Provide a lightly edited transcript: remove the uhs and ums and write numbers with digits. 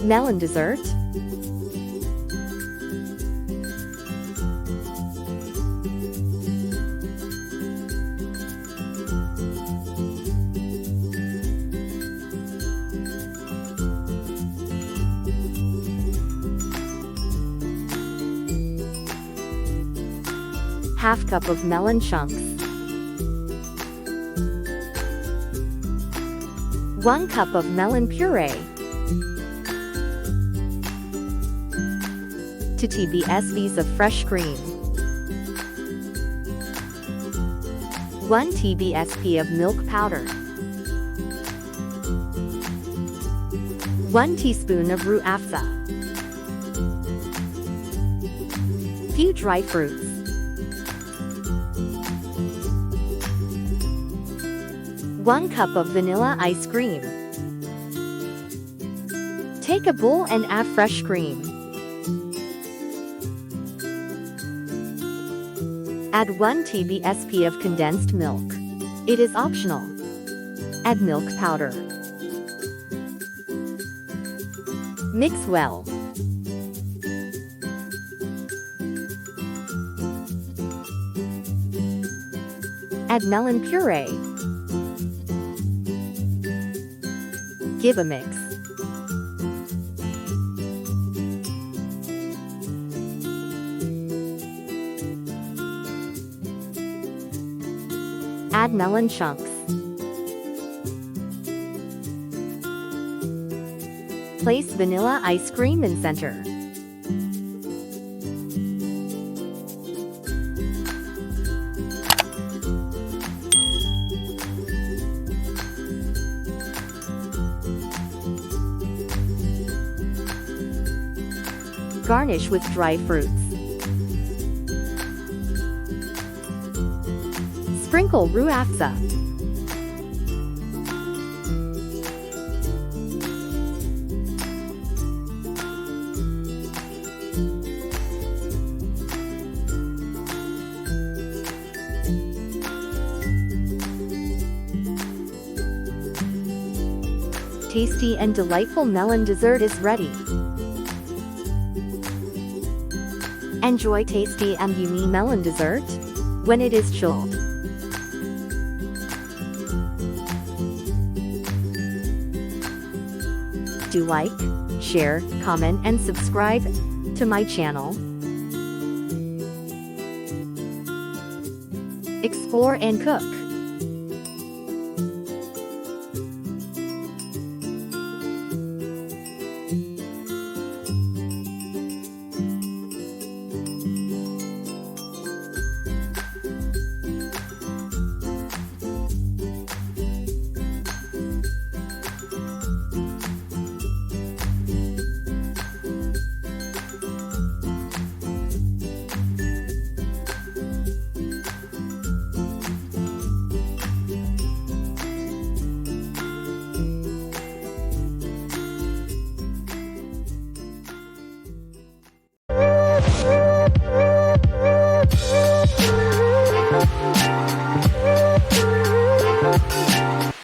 Melon dessert. Half cup of melon chunks. 1 cup of melon puree. 2 tbsvs of fresh cream. 1 tbsp of milk powder. 1 teaspoon of roux afza. Few dry fruits. 1 cup of vanilla ice cream. Take a bowl and add fresh cream. Add 1 tbsp of condensed milk. It is optional. Add milk powder. Mix well. Add melon puree. Give a mix. Add melon chunks. Place vanilla ice cream in center. Garnish with dry fruits. Sprinkle roux afza. Tasty and delightful melon dessert is ready. Enjoy tasty and yummy melon dessert when it is chilled. Do like, share, comment and subscribe to my channel. Explore and cook.